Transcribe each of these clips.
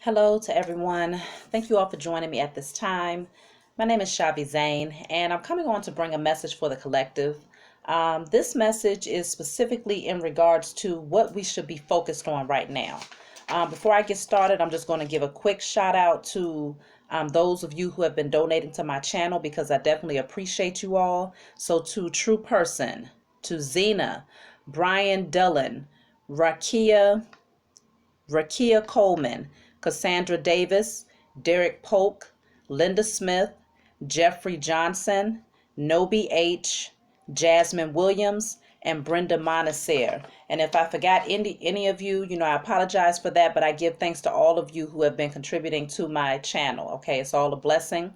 Hello to everyone. Thank you all for joining me at this time. My name is Shavi Zane, and I'm coming on to bring a message for the collective. This message is specifically in regards to what we should be focused on right now. Before I get started, I'm just going to give a quick shout out to those of you who have been donating to my channel because I definitely appreciate you all. So to True Person, to Zena, Brian Dillon, Rakia Coleman, Cassandra Davis, Derek Polk, Linda Smith, Jeffrey Johnson, Nobi H., Jasmine Williams, and Brenda Monacer. And if I forgot any of you, I apologize for that, but I give thanks to all of you who have been contributing to my channel. Okay, it's all a blessing.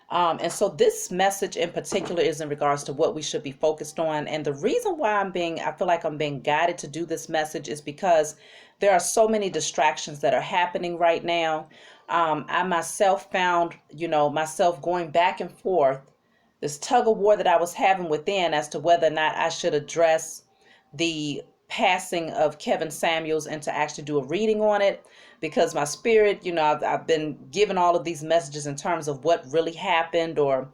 And so this message in particular is in regards to what we should be focused on. And the reason why I feel like I'm being guided to do this message is because there are so many distractions that are happening right now. I myself found, myself going back and forth, this tug of war that I was having within as to whether or not I should address the passing of Kevin Samuels and to actually do a reading on it, because my spirit, I've been given all of these messages in terms of what really happened, or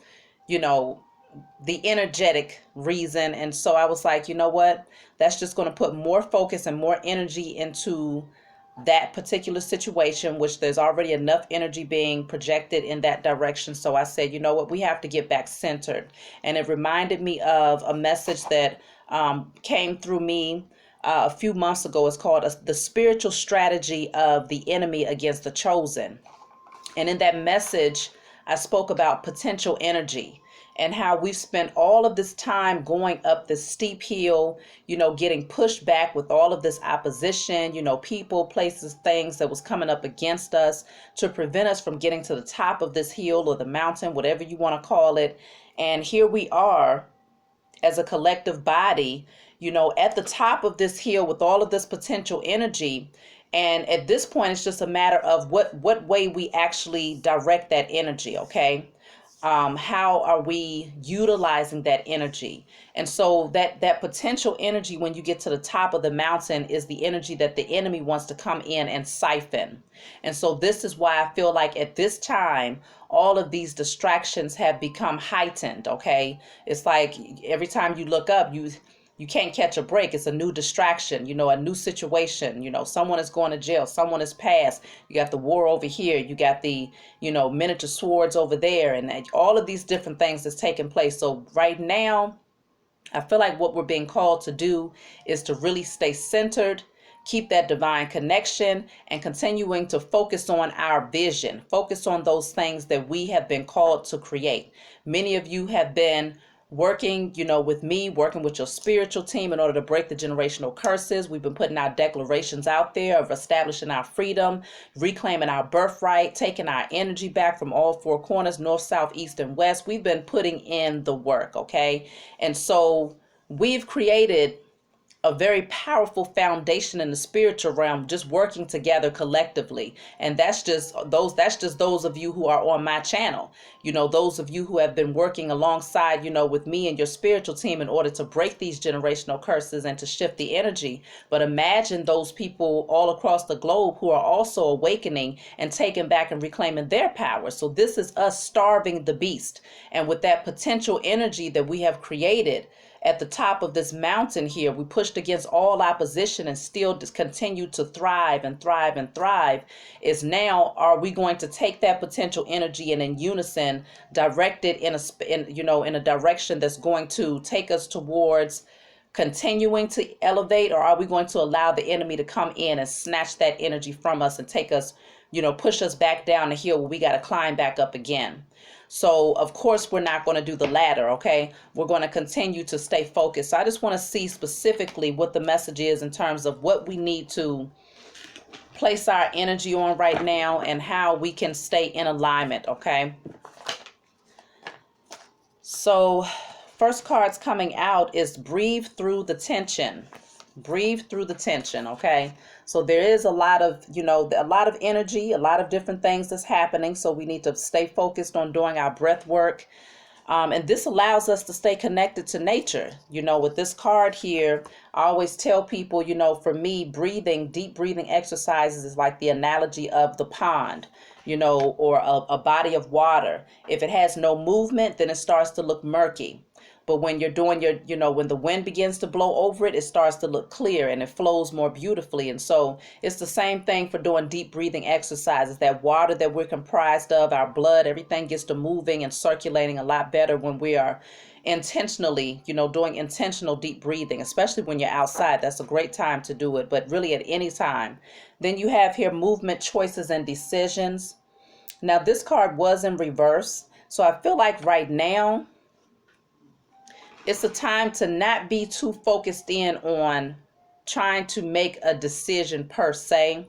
the energetic reason. And so I was like, you know what, that's just going to put more focus and more energy into that particular situation, which there's already enough energy being projected in that direction. So I said, you know what, we have to get back centered. And it reminded me of a message that came through me a few months ago. It's called The Spiritual Strategy of the Enemy Against the Chosen. And in that message, I spoke about potential energy and how we've spent all of this time going up this steep hill, getting pushed back with all of this opposition, people, places, things that was coming up against us to prevent us from getting to the top of this hill or the mountain, whatever you want to call it. And here we are as a collective body, at the top of this hill with all of this potential energy. And at this point, it's just a matter of what way we actually direct that energy, okay? How are we utilizing that energy? And so that potential energy, when you get to the top of the mountain, is the energy that the enemy wants to come in and siphon. And so this is why I feel like at this time, all of these distractions have become heightened, okay? It's like every time you look up, you can't catch a break. It's a new distraction, a new situation. Someone is going to jail. Someone is passed. You got the war over here. You got the, miniature swords over there, and all of these different things that's taking place. So right now, I feel like what we're being called to do is to really stay centered, keep that divine connection, and continuing to focus on our vision, focus on those things that we have been called to create. Many of you have been working, with me, working with your spiritual team in order to break the generational curses. We've been putting our declarations out there of establishing our freedom, reclaiming our birthright, taking our energy back from all four corners, north, south, east, and west. We've been putting in the work, okay? And so we've created a very powerful foundation in the spiritual realm, just working together collectively. And that's just those of you who are on my channel, those of you who have been working alongside, with me and your spiritual team in order to break these generational curses and to shift the energy. But imagine those people all across the globe who are also awakening and taking back and reclaiming their power. So this is us starving the beast. And with that potential energy that we have created at the top of this mountain here, we pushed against all opposition and still just continue to thrive and thrive and thrive. Is now, are we going to take that potential energy and in unison direct it in a direction that's going to take us towards continuing to elevate, or are we going to allow the enemy to come in and snatch that energy from us and take us, push us back down the hill where we got to climb back up again? So, of course, we're not going to do the latter, okay? We're going to continue to stay focused. So I just want to see specifically what the message is in terms of what we need to place our energy on right now and how we can stay in alignment, okay? So, first card's coming out is breathe through the tension. Breathe through the tension, okay? So there is a lot of, a lot of energy, a lot of different things that's happening. So we need to stay focused on doing our breath work, And this allows us to stay connected to nature. With this card here, I always tell people, for me, deep breathing exercises is like the analogy of the pond, or a body of water. If it has no movement, then it starts to look murky. But when you're doing when the wind begins to blow over it, it starts to look clear and it flows more beautifully. And so it's the same thing for doing deep breathing exercises. That water that we're comprised of, our blood, everything gets to moving and circulating a lot better when we are intentionally, doing intentional deep breathing, especially when you're outside. That's a great time to do it, but really at any time. Then you have here movement, choices, and decisions. Now, this card was in reverse. So I feel like right now, it's a time to not be too focused in on trying to make a decision per se,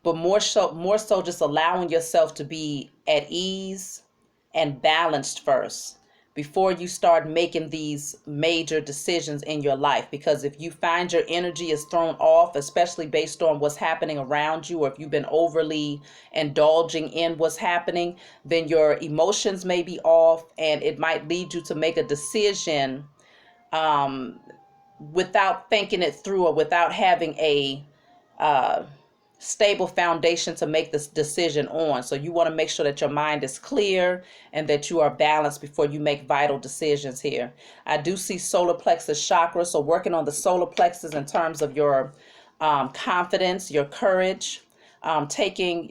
but more so just allowing yourself to be at ease and balanced first before you start making these major decisions in your life. Because if you find your energy is thrown off, especially based on what's happening around you, or if you've been overly indulging in what's happening, then your emotions may be off, and it might lead you to make a decision without thinking it through, or without having a stable foundation to make this decision on. So you want to make sure that your mind is clear and that you are balanced before you make vital decisions here. I do see solar plexus chakra, so working on the solar plexus in terms of your confidence, your courage, taking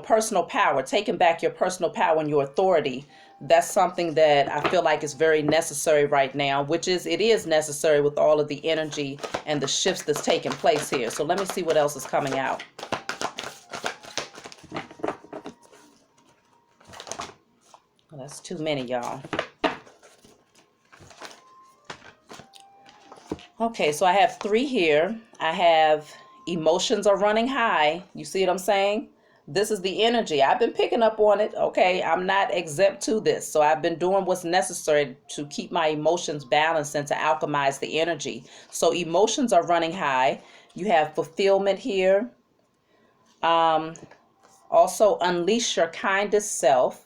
personal power, taking back your personal power and your authority. That's something that I feel like is very necessary right now, it is necessary with all of the energy and the shifts that's taking place here. So let me see what else is coming out. Well, that's too many, y'all. Okay, so I have 3 here. I have emotions are running high. You see what I'm saying? This is the energy. I've been picking up on it. Okay, I'm not exempt to this. So I've been doing what's necessary to keep my emotions balanced and to alchemize the energy. So emotions are running high. You have fulfillment here. Also, unleash your kindest self.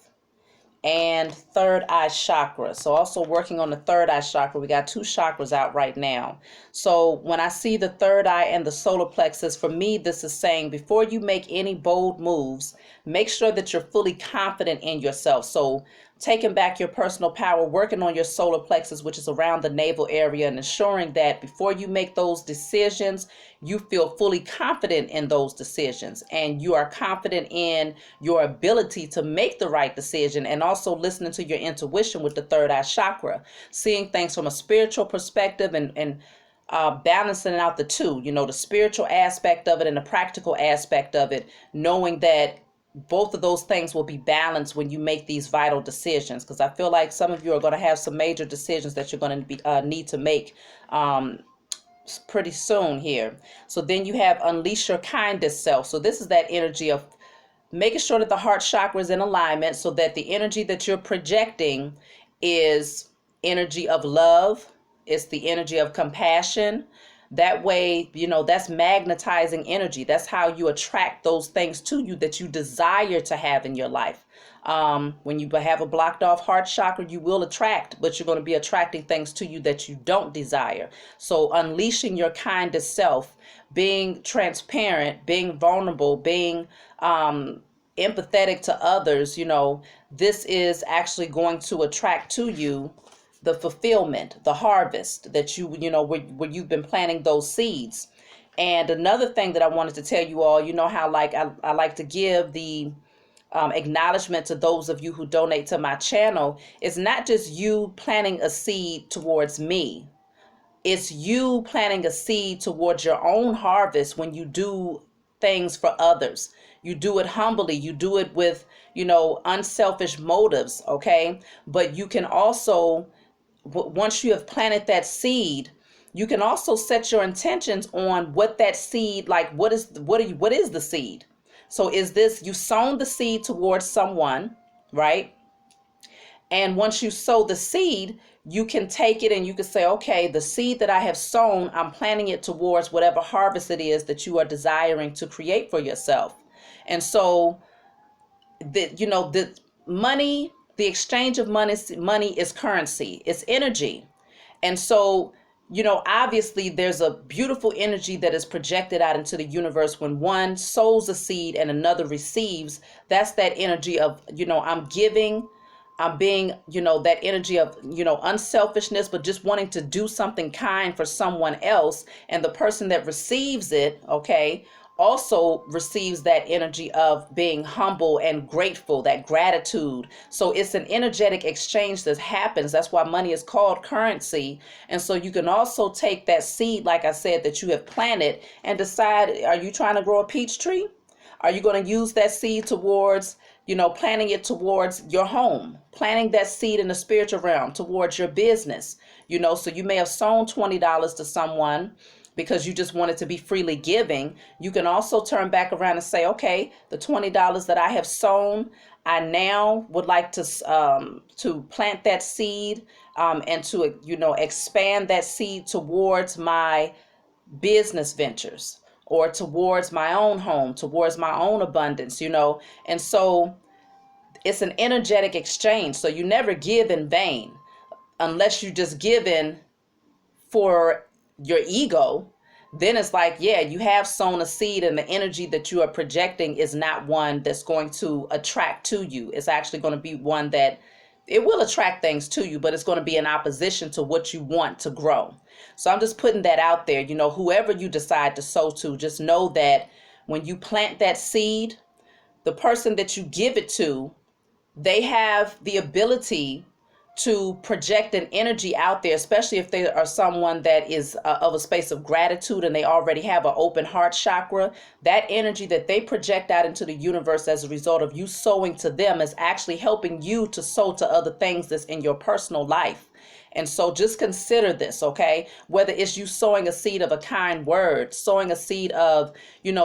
And third eye chakra. So also working on the third eye chakra. We got 2 chakras out right now. So when I see the third eye and the solar plexus, for me, this is saying before you make any bold moves, make sure that you're fully confident in yourself. So taking back your personal power, working on your solar plexus, which is around the navel area, and ensuring that before you make those decisions, you feel fully confident in those decisions, and you are confident in your ability to make the right decision, and also listening to your intuition with the third eye chakra, seeing things from a spiritual perspective, and balancing out the two, the spiritual aspect of it and the practical aspect of it, knowing that both of those things will be balanced when you make these vital decisions. Because I feel like some of you are going to have some major decisions that you're going to need to make pretty soon here. So then you have unleash your kindest self. So this is that energy of making sure that the heart chakra is in alignment, so that the energy that you're projecting is energy of love. It's the energy of compassion. That way, that's magnetizing energy. That's how you attract those things to you that you desire to have in your life. When you have a blocked off heart chakra, you will attract, but you're going to be attracting things to you that you don't desire. So unleashing your kindest self, being transparent, being vulnerable, being empathetic to others, this is actually going to attract to you the fulfillment, the harvest that where you've been planting those seeds. And another thing that I wanted to tell you all, how I like to give the acknowledgement to those of you who donate to my channel. It's not just you planting a seed towards me. It's you planting a seed towards your own harvest when you do things for others. You do it humbly. You do it with, unselfish motives, okay? But you can also, once you have planted that seed, you can also set your intentions on what that seed, like what is the seed? So is this, you sown the seed towards someone, right? And once you sow the seed, you can take it and you can say, okay, the seed that I have sown, I'm planting it towards whatever harvest it is that you are desiring to create for yourself. And so the money The exchange of money is currency. It's energy. And so, obviously there's a beautiful energy that is projected out into the universe when one sows a seed and another receives. That's that energy of, I'm giving, I'm being, that energy of, unselfishness, but just wanting to do something kind for someone else. And the person that receives it, okay, also receives that energy of being humble and grateful, that gratitude. So it's an energetic exchange that happens. That's why money is called currency. And so you can also take that seed, like I said, that you have planted and decide, are you trying to grow a peach tree? Are you going to use that seed towards, planting it towards your home, planting that seed in the spiritual realm towards your business? So you may have sown $20 to someone because you just wanted to be freely giving. You can also turn back around and say, okay, the $20 that I have sown, I now would like to plant that seed and to, expand that seed towards my business ventures or towards my own home, towards my own abundance, And so it's an energetic exchange. So you never give in vain unless you just give in for your ego. Then it's like, yeah, you have sown a seed and the energy that you are projecting is not one that's going to attract to you. It's actually going to be one that it will attract things to you, but it's going to be in opposition to what you want to grow. So I'm just putting that out there. Whoever you decide to sow to, just know that when you plant that seed, the person that you give it to, they have the ability to project an energy out there, especially if they are someone that is of a space of gratitude and they already have an open heart chakra. That energy that they project out into the universe as a result of you sowing to them is actually helping you to sow to other things that's in your personal life. And so just consider this, okay? Whether it's you sowing a seed of a kind word, sowing a seed of,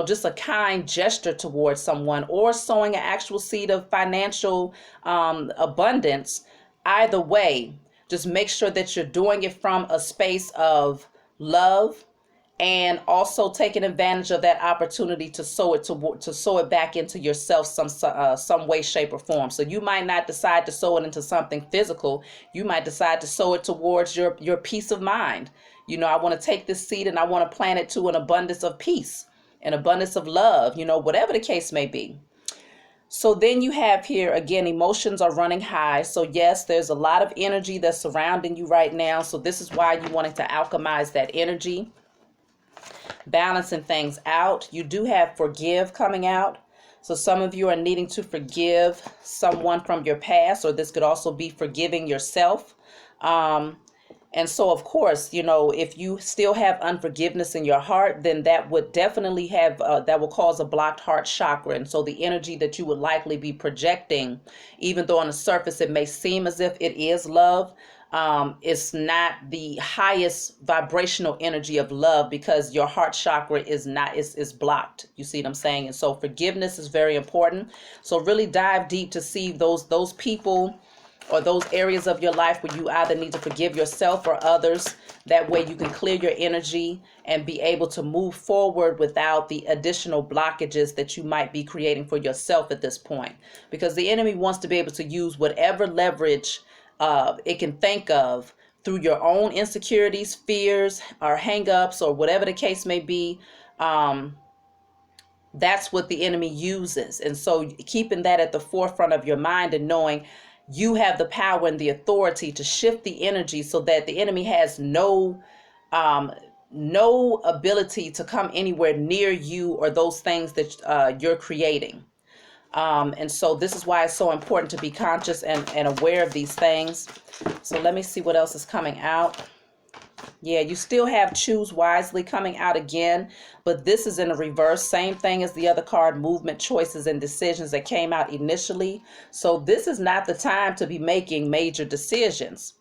just a kind gesture towards someone, or sowing an actual seed of financial abundance. Either way, just make sure that you're doing it from a space of love and also taking advantage of that opportunity to sow it back into yourself some way, shape, or form. So you might not decide to sow it into something physical. You might decide to sow it towards your peace of mind. I want to take this seed and I want to plant it to an abundance of peace, an abundance of love, whatever the case may be. So then you have here, again, emotions are running high. So yes, there's a lot of energy that's surrounding you right now. So this is why you wanted to alchemize that energy, balancing things out. You do have forgive coming out. So some of you are needing to forgive someone from your past, or this could also be forgiving yourself. And so, of course, if you still have unforgiveness in your heart, then that would definitely that will cause a blocked heart chakra. And so the energy that you would likely be projecting, even though on the surface it may seem as if it is love, it's not the highest vibrational energy of love because your heart chakra is blocked. You see what I'm saying? And so forgiveness is very important. So really dive deep to see those people or those areas of your life where you either need to forgive yourself or others. That way you can clear your energy and be able to move forward without the additional blockages that you might be creating for yourself at this point. Because the enemy wants to be able to use whatever leverage it can think of through your own insecurities, fears, or hang-ups, or whatever the case may be. That's what the enemy uses. And so keeping that at the forefront of your mind and knowing you have the power and the authority to shift the energy so that the enemy has no ability to come anywhere near you or those things that you're creating. And so this is why it's so important to be conscious and aware of these things. So let me see what else is coming out. Yeah, you still have choose wisely coming out again, but this is in a reverse. Same thing as the other card, movement, choices, and decisions that came out initially. So this is not the time to be making major decisions.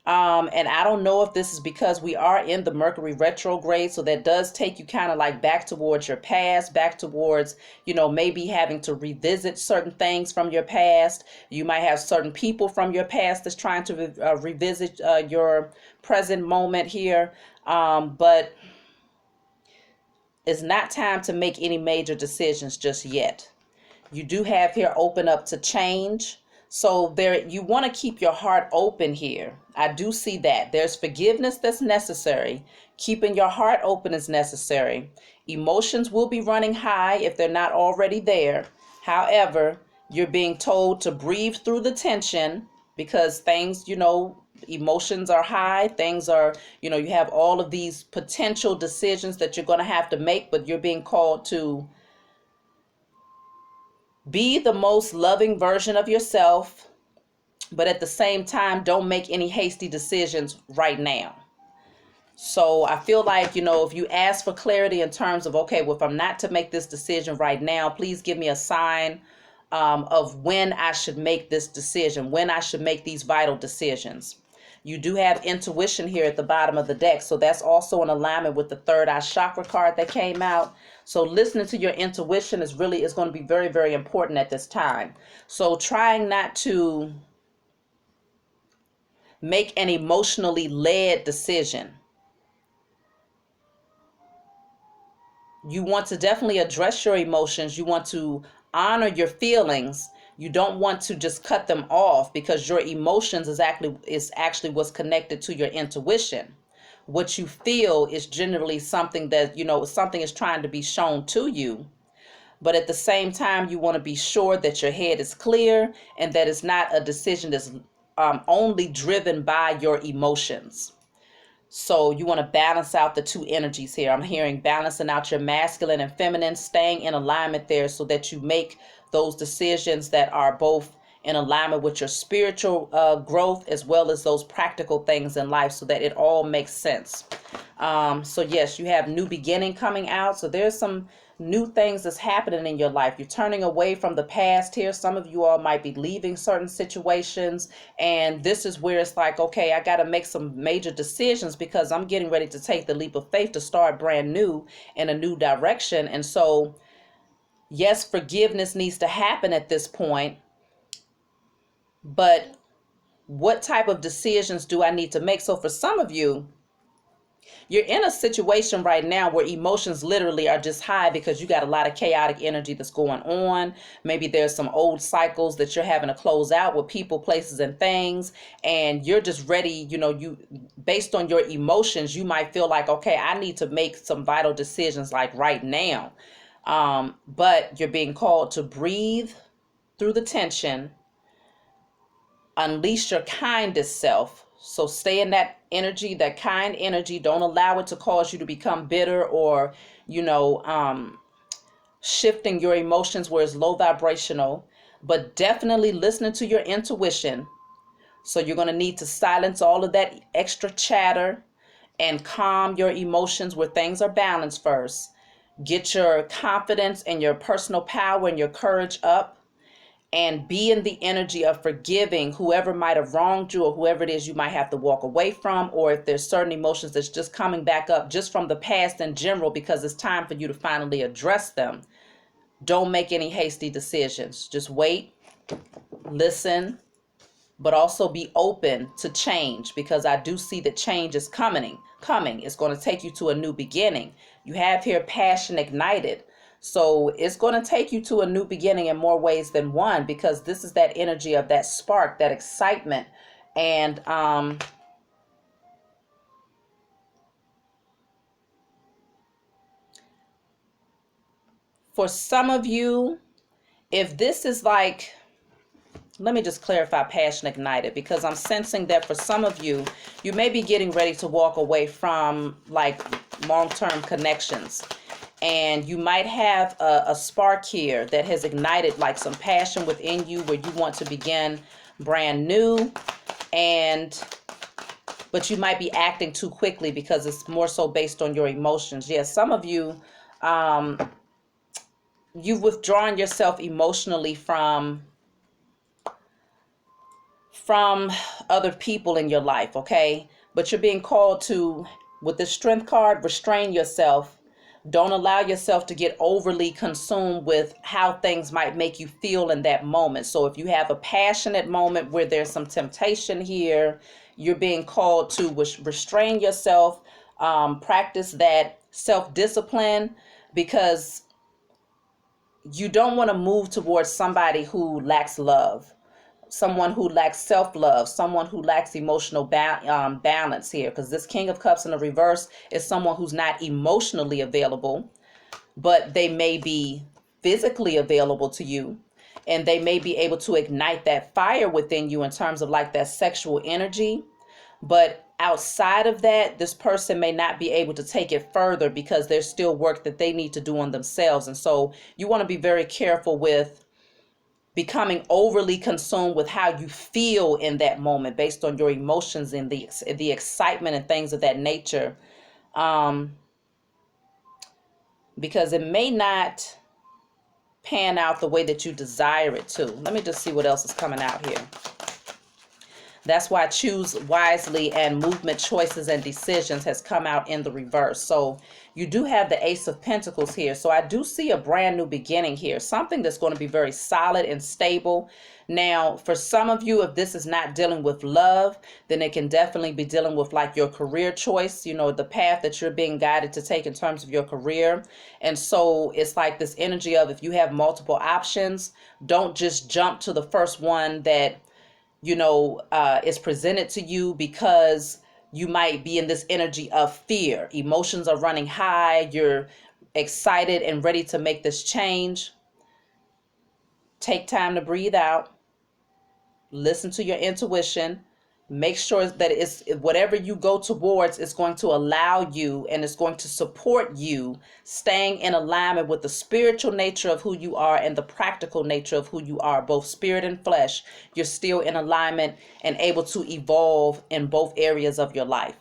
And I don't know if this is because we are in the Mercury retrograde, so that does take you kind of like back towards your past, back towards, maybe having to revisit certain things from your past. You might have certain people from your past that's trying to revisit your present moment here. But it's not time to make any major decisions just yet. You do have here open up to change. So there, you want to keep your heart open here. I do see that. There's forgiveness that's necessary. Keeping your heart open is necessary. Emotions will be running high if they're not already there. However, you're being told to breathe through the tension because things, emotions are high. Things are, you have all of these potential decisions that you're going to have to make, but you're being called to be the most loving version of yourself, but at the same time, don't make any hasty decisions right now. So I feel like, if you ask for clarity in terms of, okay, well, if I'm not to make this decision right now, please give me a sign of when I should make this decision, when I should make these vital decisions. You do have intuition here at the bottom of the deck. So that's also in alignment with the third eye chakra card that came out. So listening to your intuition is going to be very, very important at this time. So trying not to make an emotionally led decision. You want to definitely address your emotions. You want to honor your feelings. You don't want to just cut them off, because your emotions is actually what's connected to your intuition. What you feel is generally something that, something is trying to be shown to you. But at the same time, you want to be sure that your head is clear and that it's not a decision that's only driven by your emotions. So you want to balance out the two energies here. I'm hearing balancing out your masculine and feminine, staying in alignment there so that you make those decisions that are both in alignment with your spiritual growth as well as those practical things in life, so that it all makes sense. So yes, you have new beginning coming out. So there's some new things that's happening in your life. You're turning away from the past here. Some of you all might be leaving certain situations, and this is where it's like, okay, I got to make some major decisions because I'm getting ready to take the leap of faith to start brand new in a new direction. And so yes, forgiveness needs to happen at this point, but what type of decisions do I need to make? So for some of you, you're in a situation right now where emotions literally are just high because you got a lot of chaotic energy that's going on. Maybe there's some old cycles that you're having to close out with people, places, and things, and you're just ready. You, based on your emotions, you might feel like, okay, I need to make some vital decisions like right now. But you're being called to breathe through the tension, unleash your kindest self. So stay in that energy, that kind energy. Don't allow it to cause you to become bitter or, shifting your emotions where it's low vibrational, but definitely listening to your intuition. So you're going to need to silence all of that extra chatter and calm your emotions where things are balanced first. Get your confidence and your personal power and your courage up, and be in the energy of forgiving whoever might have wronged you or whoever it is you might have to walk away from, or if there's certain emotions that's just coming back up just from the past in general, because it's time for you to finally address them. Don't make any hasty decisions. Just wait, listen, but also be open to change, because I do see that change is coming. It's going to take you to a new beginning. You have here passion ignited. So it's going to take you to a new beginning in more ways than one, because this is that energy of that spark, that excitement. And for some of you, if this is like, let me just clarify passion ignited, because I'm sensing that for some of you, you may be getting ready to walk away from like long-term connections. And you might have a spark here that has ignited like some passion within you where you want to begin brand new. But you might be acting too quickly because it's more so based on your emotions. Yes, some of you, you've withdrawn yourself emotionally from other people in your life, okay? But you're being called to, with the strength card, restrain yourself. Don't allow yourself to get overly consumed with how things might make you feel in that moment. So if you have a passionate moment where there's some temptation here, you're being called to restrain yourself, practice that self-discipline, because you don't want to move towards somebody who lacks love. someone who lacks self-love, someone who lacks emotional balance here, because this King of Cups in the reverse is someone who's not emotionally available, but they may be physically available to you, and they may be able to ignite that fire within you in terms of like that sexual energy. But outside of that, this person may not be able to take it further because there's still work that they need to do on themselves. And so you want to be very careful with becoming overly consumed with how you feel in that moment based on your emotions and the excitement and things of that nature, because it may not pan out the way that you desire it to. Let me just see what else is coming out here. That's why choose wisely and movement, choices, and decisions has come out in the reverse. So you do have the Ace of Pentacles here. So I do see a brand new beginning here, something that's going to be very solid and stable. Now, for some of you, if this is not dealing with love, then it can definitely be dealing with like your career choice, you know, the path that you're being guided to take in terms of your career. And so it's like this energy of, if you have multiple options, don't just jump to the first one that is presented to you, because you might be in this energy of fear. Emotions are running high. You're excited and ready to make this change. Take time to breathe out. Listen to your intuition. Make sure that it's whatever you go towards is going to allow you and is going to support you staying in alignment with the spiritual nature of who you are and the practical nature of who you are, both spirit and flesh. You're still in alignment and able to evolve in both areas of your life.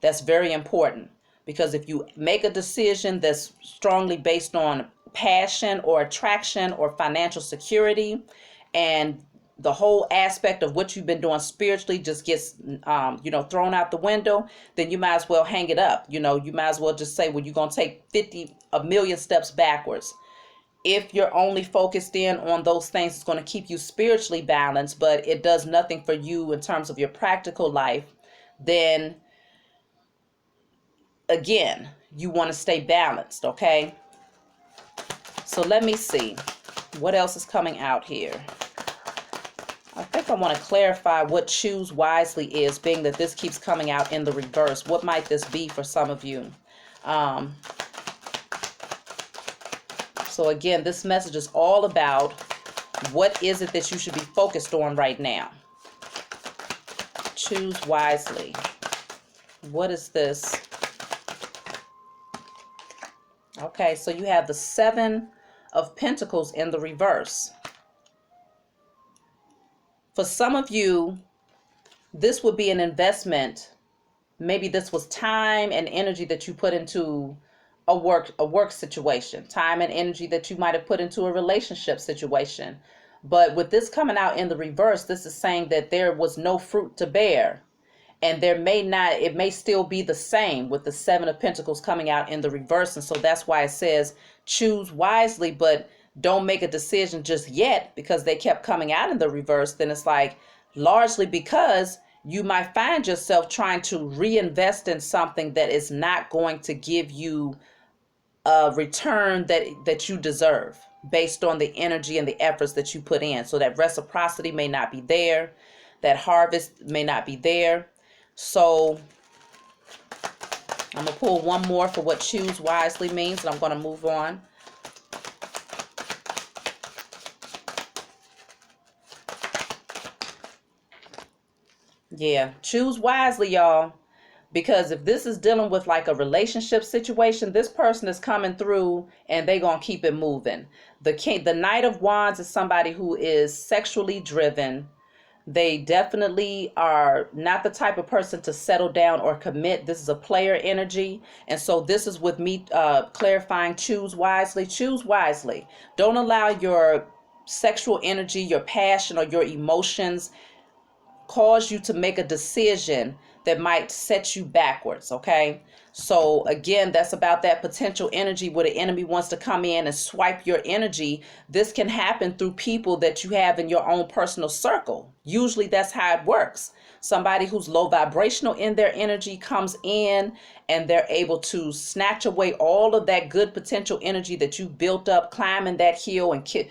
That's very important, because if you make a decision that's strongly based on passion or attraction or financial security, and the whole aspect of what you've been doing spiritually just gets, thrown out the window, then you might as well hang it up. You might as well just say, well, you're going to take a million steps backwards. If you're only focused in on those things, it's going to keep you spiritually balanced, but it does nothing for you in terms of your practical life, then again, you want to stay balanced, okay? So let me see what else is coming out here. I think I want to clarify what choose wisely is, being that this keeps coming out in the reverse. What might this be for some of you? So again, this message is all about what is it that you should be focused on right now. Choose wisely. What is this? Okay, so you have the Seven of Pentacles in the reverse. For some of you, this would be an investment. Maybe this was time and energy that you put into a work situation, time and energy that you might have put into a relationship situation. But with this coming out in the reverse, this is saying that there was no fruit to bear. And it may still be the same with the Seven of Pentacles coming out in the reverse. And so that's why it says choose wisely, but don't make a decision just yet, because they kept coming out in the reverse. Then it's like, largely because you might find yourself trying to reinvest in something that is not going to give you a return that you deserve based on the energy and the efforts that you put in. So that reciprocity may not be there. That harvest may not be there. So I'm going to pull one more for what choose wisely means, and I'm going to move on. Yeah, choose wisely, y'all. Because if this is dealing with like a relationship situation, this person is coming through and they're going to keep it moving. The Knight of Wands is somebody who is sexually driven. They definitely are not the type of person to settle down or commit. This is a player energy. And so this is with me clarifying choose wisely. Choose wisely. Don't allow your sexual energy, your passion, or your emotions cause you to make a decision that might set you backwards, okay? So again, that's about that potential energy where the enemy wants to come in and swipe your energy. This can happen through people that you have in your own personal circle. Usually that's how it works. Somebody who's low vibrational in their energy comes in and they're able to snatch away all of that good potential energy that you built up, climbing that hill and,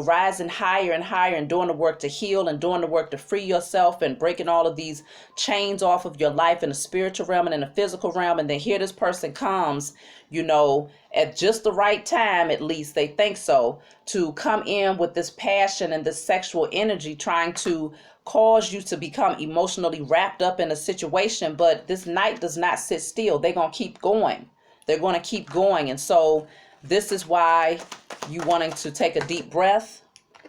rising higher and higher and doing the work to heal and doing the work to free yourself and breaking all of these chains off of your life in the spiritual realm and in the physical realm. And then here this person comes, at just the right time, at least they think so, to come in with this passion and this sexual energy, trying to cause you to become emotionally wrapped up in a situation. But this night does not sit still. They're going to keep going. They're going to keep going. And so this is why you wanting to take a deep breath.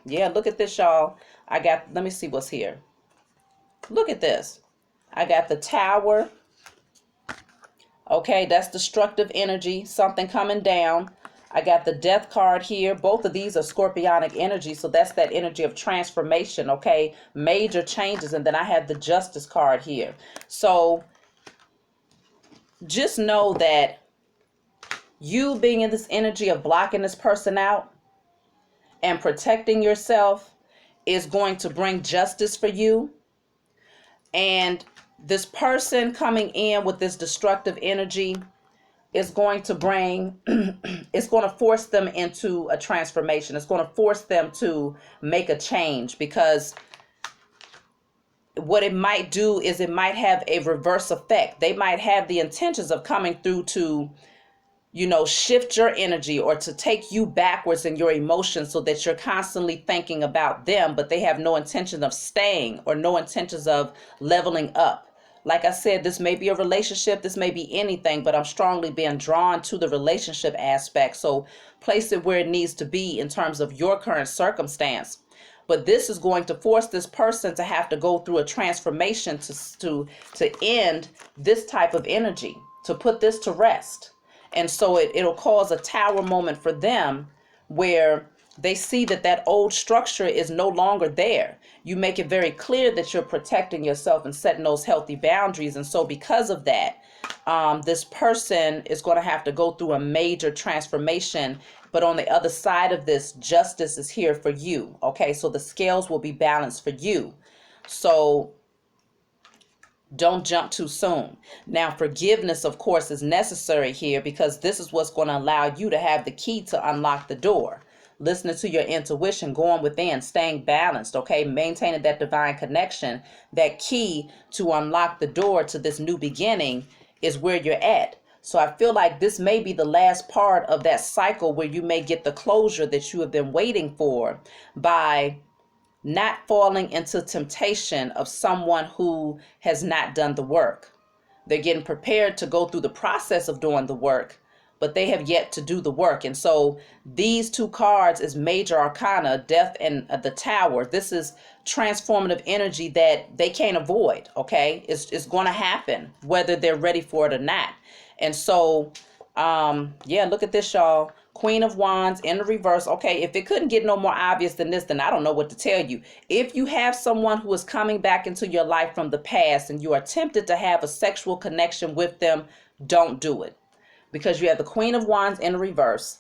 Yeah, look at this, y'all. Let me see what's here. Look at this. I got the Tower. Okay, that's destructive energy, something coming down. I got the Death card here. Both of these are scorpionic energy, so that's that energy of transformation, okay? Major changes. And then I have the Justice card here. So just know that you being in this energy of blocking this person out and protecting yourself is going to bring justice for you. And this person coming in with this destructive energy is going to it's going to force them into a transformation. It's going to force them to make a change, because what it might do is it might have a reverse effect. They might have the intentions of coming through to, shift your energy or to take you backwards in your emotions so that you're constantly thinking about them, but they have no intention of staying or no intentions of leveling up. Like I said, this may be a relationship, this may be anything, but I'm strongly being drawn to the relationship aspect. So place it where it needs to be in terms of your current circumstance. But this is going to force this person to have to go through a transformation to end this type of energy, to put this to rest. And so it'll cause a Tower moment for them, where they see that old structure is no longer there. You make it very clear that you're protecting yourself and setting those healthy boundaries. And so because of that, this person is going to have to go through a major transformation. But on the other side of this, justice is here for you. Okay, so the scales will be balanced for you. So don't jump too soon. Now, forgiveness, of course, is necessary here, because this is what's going to allow you to have the key to unlock the door. Listening to your intuition, going within, staying balanced, okay? Maintaining that divine connection. That key to unlock the door to this new beginning is where you're at. So I feel like this may be the last part of that cycle where you may get the closure that you have been waiting for by not falling into temptation of someone who has not done the work. They're getting prepared to go through the process of doing the work, but they have yet to do the work. And so these two cards is major arcana, Death and the Tower. This is transformative energy that they can't avoid, okay? It's going to happen whether they're ready for it or not. And so, yeah, look at this, y'all. Queen of Wands in the reverse. Okay, if it couldn't get no more obvious than this, then I don't know what to tell you. If you have someone who is coming back into your life from the past and you are tempted to have a sexual connection with them, don't do it. Because you have the Queen of Wands in the reverse.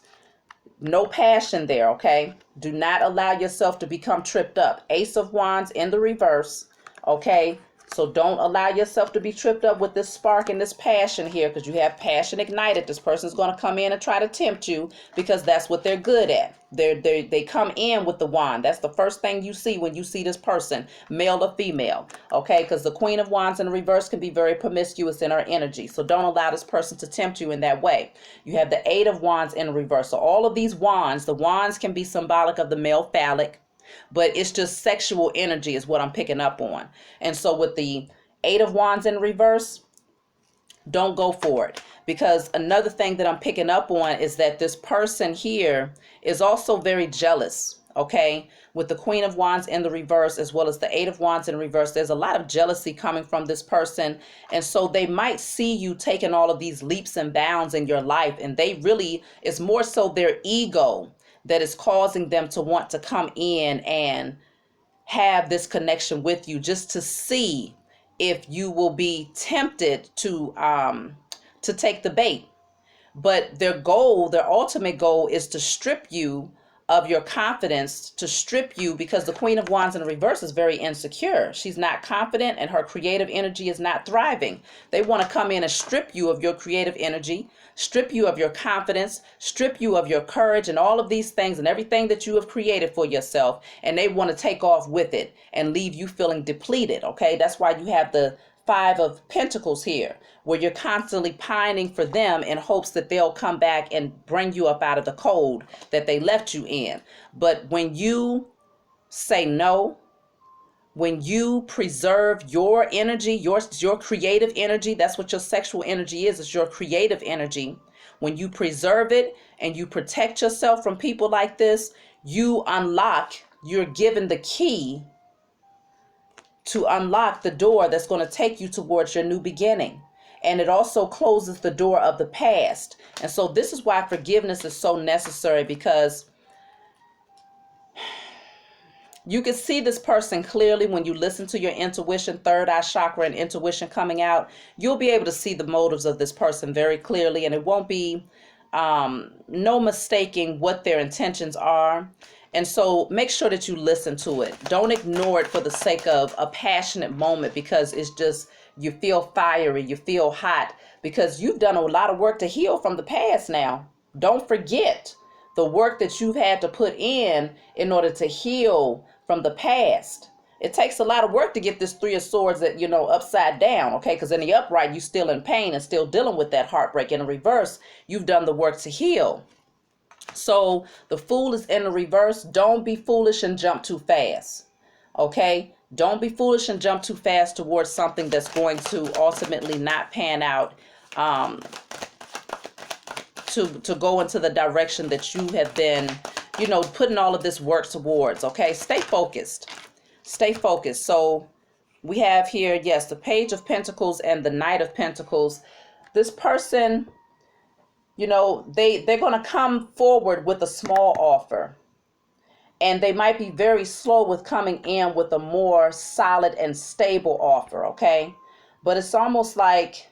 No passion there, okay? Do not allow yourself to become tripped up. Ace of Wands in the reverse, okay? So don't allow yourself to be tripped up with this spark and this passion here, because you have passion ignited. This person's going to come in and try to tempt you, because that's what they're good at. They come in with the wand. That's the first thing you see when you see this person, male or female, okay? Because the Queen of Wands in the reverse can be very promiscuous in her energy. So don't allow this person to tempt you in that way. You have the Eight of Wands in the reverse. So all of these wands, the wands can be symbolic of the male phallic, but it's just sexual energy is what I'm picking up on. And so with the Eight of Wands in reverse, don't go for it. Because another thing that I'm picking up on is that this person here is also very jealous, okay? With the Queen of Wands in the reverse as well as the Eight of Wands in reverse, there's a lot of jealousy coming from this person. And so they might see you taking all of these leaps and bounds in your life, and they really, it's more so their ego that is causing them to want to come in and have this connection with you, just to see if you will be tempted to to take the bait. But their goal, their ultimate goal, is to strip you of your confidence, to strip you, because the Queen of Wands in the reverse is very insecure. She's not confident and her creative energy is not thriving. They want to come in and strip you of your creative energy, strip you of your confidence, strip you of your courage and all of these things and everything that you have created for yourself. And they want to take off with it and leave you feeling depleted. Okay, that's why you have the Five of Pentacles here, where you're constantly pining for them in hopes that they'll come back and bring you up out of the cold that they left you in. But when you say no, when you preserve your energy, your creative energy, that's what your sexual energy is. It's your creative energy. When you preserve it and you protect yourself from people like this, you unlock, you're given the key to unlock the door that's going to take you towards your new beginning. And it also closes the door of the past. And so this is why forgiveness is so necessary, because you can see this person clearly when you listen to your intuition, third eye chakra and intuition coming out. You'll be able to see the motives of this person very clearly, and it won't be no mistaking what their intentions are. And so make sure that you listen to it. Don't ignore it for the sake of a passionate moment, because it's just, you feel fiery, you feel hot, because you've done a lot of work to heal from the past now. Don't forget the work that you've had to put in order to heal from the past. It takes a lot of work to get this Three of Swords that, upside down, okay? Because in the upright, you're still in pain and still dealing with that heartbreak. In the reverse, you've done the work to heal. So the Fool is in the reverse. Don't be foolish and jump too fast, okay? Don't be foolish and jump too fast towards something that's going to ultimately not pan out to go into the direction that you have been, putting all of this work towards, okay? Stay focused. Stay focused. So we have here, yes, the Page of Pentacles and the Knight of Pentacles. This person, they're going to come forward with a small offer, and they might be very slow with coming in with a more solid and stable offer, okay? But it's almost like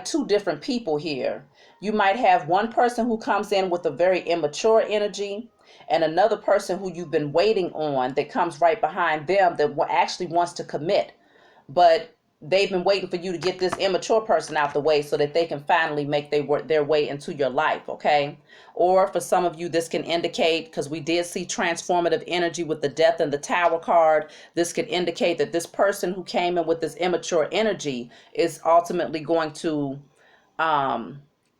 two different people here. You might have one person who comes in with a very immature energy, and another person who you've been waiting on that comes right behind them that actually wants to commit. But they've been waiting for you to get this immature person out the way so that they can finally make their way into your life, okay? Or for some of you, this can indicate, because we did see transformative energy with the Death and the Tower card, this could indicate that this person who came in with this immature energy is ultimately going to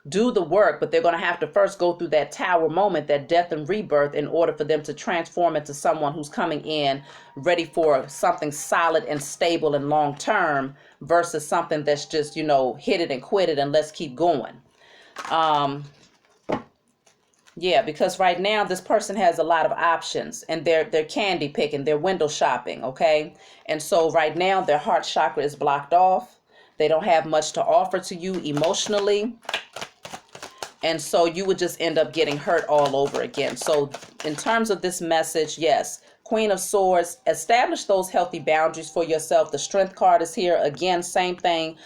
do the work, but they're going to have to first go through that Tower moment, that death and rebirth, in order for them to transform into someone who's coming in ready for something solid and stable and long term, versus something that's just, hit it and quit it and let's keep going. Yeah, because right now this person has a lot of options, and they're candy picking, they're window shopping, okay? And so right now their heart chakra is blocked off. They don't have much to offer to you emotionally. And so you would just end up getting hurt all over again. So in terms of this message, yes, Queen of Swords, establish those healthy boundaries for yourself. The Strength card is here. Again, same thing.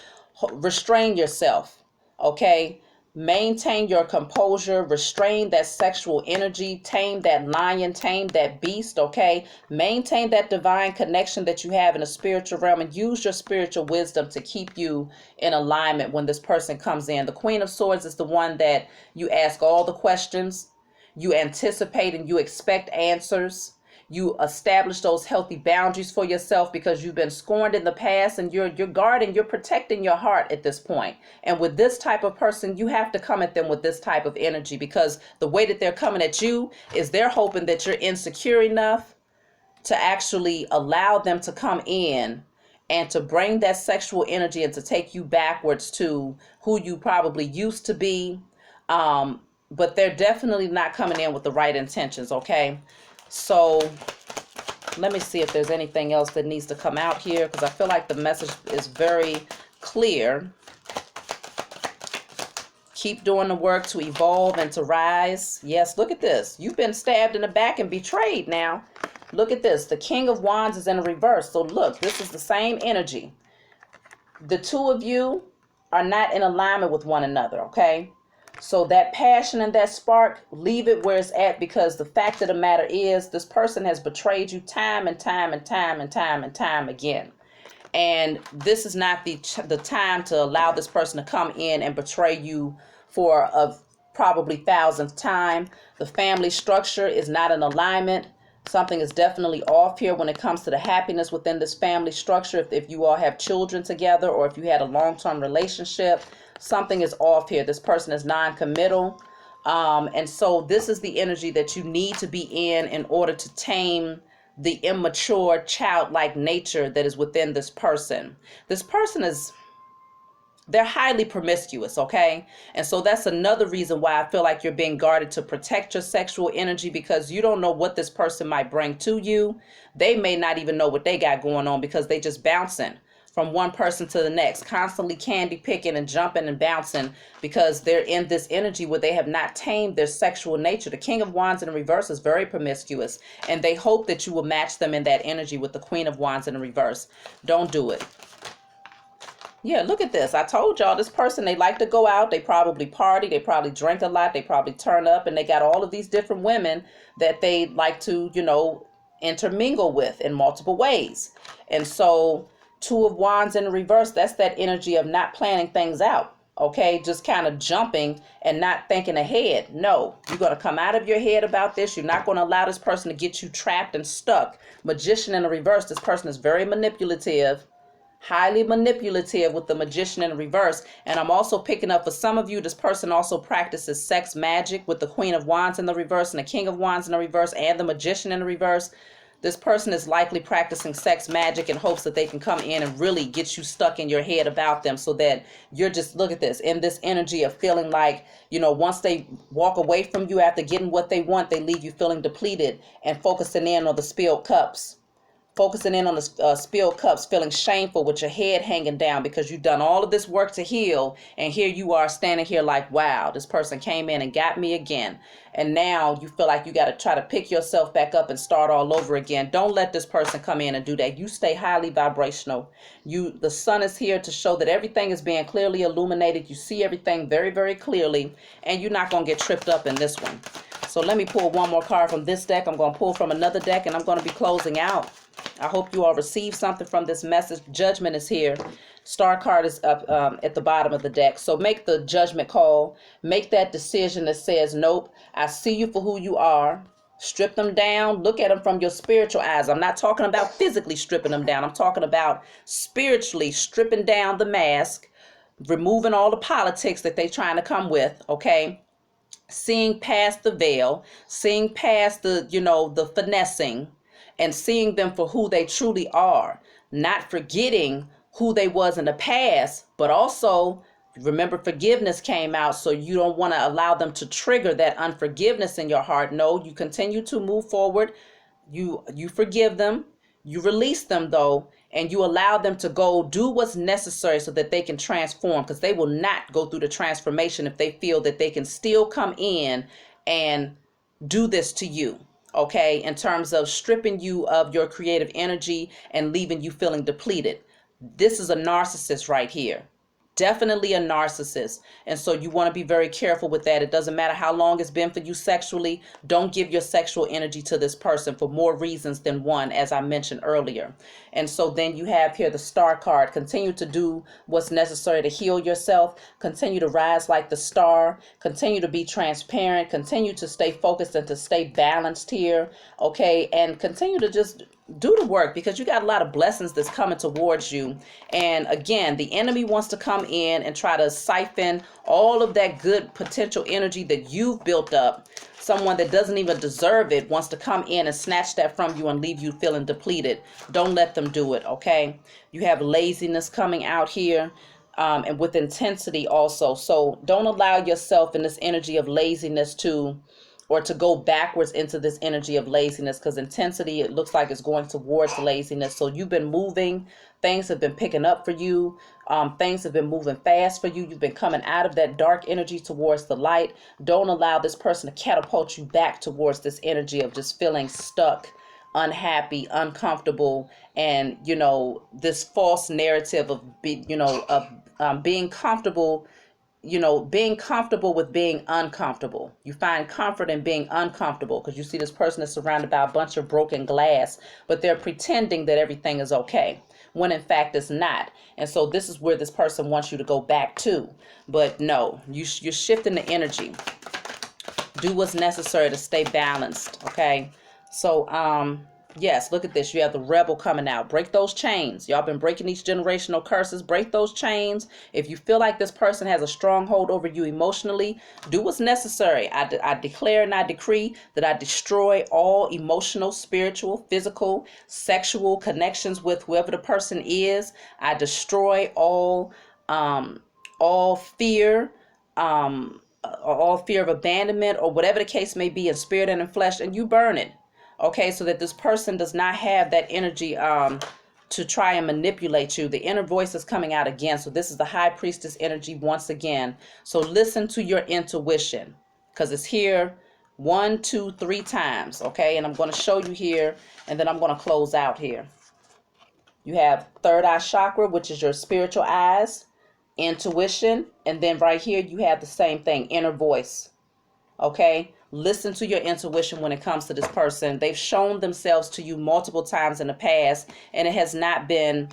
Restrain yourself, okay? Maintain your composure, restrain that sexual energy, tame that lion, tame that beast, okay? Maintain that divine connection that you have in the spiritual realm, and use your spiritual wisdom to keep you in alignment when this person comes in. The Queen of Swords is the one that you ask all the questions, you anticipate and you expect answers. You establish those healthy boundaries for yourself because you've been scorned in the past, and you're guarding, you're protecting your heart at this point. And with this type of person, you have to come at them with this type of energy, because the way that they're coming at you is they're hoping that you're insecure enough to actually allow them to come in and to bring that sexual energy and to take you backwards to who you probably used to be. But they're definitely not coming in with the right intentions, okay? So let me see if there's anything else that needs to come out here, because I feel like the message is very clear. Keep doing the work to evolve and to rise. Yes, look at this. You've been stabbed in the back and betrayed now. Look at this. The King of Wands is in reverse. So look, this is the same energy. The two of you are not in alignment with one another, okay? So that passion and that spark, leave it where it's at, because the fact of the matter is this person has betrayed you time and time and time and time and time again. And this is not the time to allow this person to come in and betray you for a probably thousandth time. The family structure is not in alignment. Something is definitely off here when it comes to the happiness within this family structure. If you all have children together, or if you had a long-term relationship, something is off here. This person is non-committal. And so this is the energy that you need to be in order to tame the immature, childlike nature that is within this person. This person they're highly promiscuous, okay? And so that's another reason why I feel like you're being guarded, to protect your sexual energy, because you don't know what this person might bring to you. They may not even know what they got going on, because they just bouncing from one person to the next, constantly candy picking and jumping and bouncing, because they're in this energy where they have not tamed their sexual nature. The King of Wands in reverse is very promiscuous, and they hope that you will match them in that energy with the Queen of Wands in reverse. Don't do it. Yeah, look at this. I told y'all this person, they like to go out. They probably party. They probably drink a lot. They probably turn up, and they got all of these different women that they like to, intermingle with in multiple ways. And so Two of Wands in reverse, that's that energy of not planning things out. Okay, just kind of jumping and not thinking ahead. No, you're going to come out of your head about this. You're not going to allow this person to get you trapped and stuck. Magician in the reverse, this person is very manipulative. Highly manipulative with the Magician in reverse. And I'm also picking up, for some of you, this person also practices sex magic with the Queen of Wands in the reverse and the King of Wands in the reverse and the Magician in the reverse. This person is likely practicing sex magic in hopes that they can come in and really get you stuck in your head about them, so that you're just, look at this, in this energy of feeling like, once they walk away from you after getting what they want, they leave you feeling depleted and focusing in on the spilled cups. Focusing in on the spilled cups, feeling shameful with your head hanging down because you've done all of this work to heal. And here you are standing here like, wow, this person came in and got me again. And now you feel like you got to try to pick yourself back up and start all over again. Don't let this person come in and do that. You stay highly vibrational. The sun is here to show that everything is being clearly illuminated. You see everything very, very clearly, and you're not going to get tripped up in this one. So let me pull one more card from this deck. I'm going to pull from another deck, and I'm going to be closing out. I hope you all receive something from this message. Judgment is here. Star card is up at the bottom of the deck. So make the judgment call. Make that decision that says, nope, I see you for who you are. Strip them down. Look at them from your spiritual eyes. I'm not talking about physically stripping them down. I'm talking about spiritually stripping down the mask, removing all the politics that they're trying to come with, okay? Seeing past the veil, seeing past the finessing, and seeing them for who they truly are, not forgetting who they was in the past, but also remember forgiveness came out, so you don't want to allow them to trigger that unforgiveness in your heart. No, you continue to move forward. You forgive them, you release them though, and you allow them to go do what's necessary so that they can transform, because they will not go through the transformation if they feel that they can still come in and do this to you. Okay, in terms of stripping you of your creative energy and leaving you feeling depleted. This is a narcissist right here. Definitely a narcissist. And so you want to be very careful with that. It doesn't matter how long it's been for you sexually. Don't give your sexual energy to this person for more reasons than one, as I mentioned earlier. And so then you have here the Star card. Continue to do what's necessary to heal yourself. Continue to rise like the star. Continue to be transparent. Continue to stay focused and to stay balanced here. Okay. And continue to just do the work, because you got a lot of blessings that's coming towards you. And again, the enemy wants to come in and try to siphon all of that good potential energy that you've built up. Someone that doesn't even deserve it wants to come in and snatch that from you and leave you feeling depleted. Don't let them do it, okay? You have laziness coming out here. And with intensity also. So don't allow yourself in this energy of laziness to go backwards into this energy of laziness, because intensity, it looks like it's going towards laziness. So you've been moving. Things have been picking up for you. Things have been moving fast for you. You've been coming out of that dark energy towards the light. Don't allow this person to catapult you back towards this energy of just feeling stuck, unhappy, uncomfortable, and this false narrative of being comfortable, being comfortable with being uncomfortable. You find comfort in being uncomfortable because you see this person is surrounded by a bunch of broken glass, but they're pretending that everything is okay when in fact it's not. And so this is where this person wants you to go back to. But no, you're shifting the energy. Do what's necessary to stay balanced, okay? So, yes, look at this. You have the rebel coming out. Break those chains. Y'all been breaking these generational curses. Break those chains. If you feel like this person has a stronghold over you emotionally, do what's necessary. I declare and I decree that I destroy all emotional, spiritual, physical, sexual connections with whoever the person is. I destroy all fear, all fear of abandonment, or whatever the case may be in spirit and in flesh, and you burn it. Okay, so that this person does not have that energy to try and manipulate you. The inner voice is coming out again. So this is the high priestess energy once again. So listen to your intuition because it's here 1, 2, 3 times. Okay, and I'm going to show you here, and then I'm going to close out here. You have third eye chakra, which is your spiritual eyes, intuition, and then right here you have the same thing, inner voice. Okay, listen to your intuition when it comes to this person. They've shown themselves to you multiple times in the past, and it has not been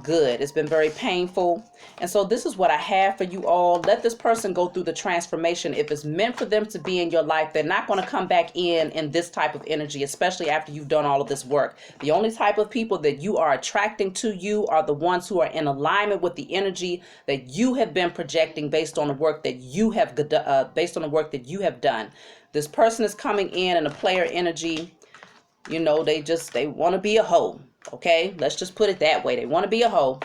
good. It's been very painful. And so this is what I have for you all. Let this person go through the transformation. If it's meant for them to be in your life, they're not going to come back in this type of energy, especially after you've done all of this work. The only type of people that you are attracting to you are the ones who are in alignment with the energy that you have been projecting based on the work that you have done. This person is coming in a player energy. They want to be a hoe. Okay, let's just put it that way. They want to be a hoe.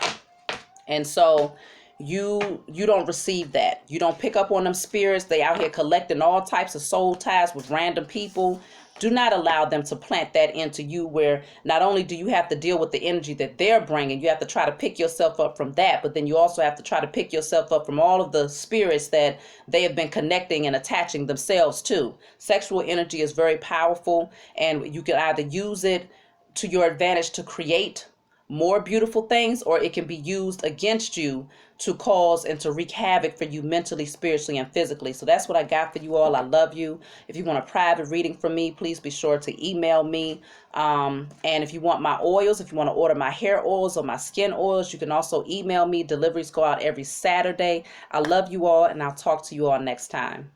And so you don't receive that. You don't pick up on them spirits. They out here collecting all types of soul ties with random people. Do not allow them to plant that into you, where not only do you have to deal with the energy that they're bringing, you have to try to pick yourself up from that, but then you also have to try to pick yourself up from all of the spirits that they have been connecting and attaching themselves to. Sexual energy is very powerful, and you can either use it to your advantage to create more beautiful things, or it can be used against you to cause and to wreak havoc for you mentally, spiritually, and physically. So that's what I got for you all. I love you. If you want a private reading from me, please be sure to email me. And if you want my oils, if you want to order my hair oils or my skin oils, you can also email me. Deliveries go out every Saturday. I love you all, and I'll talk to you all next time.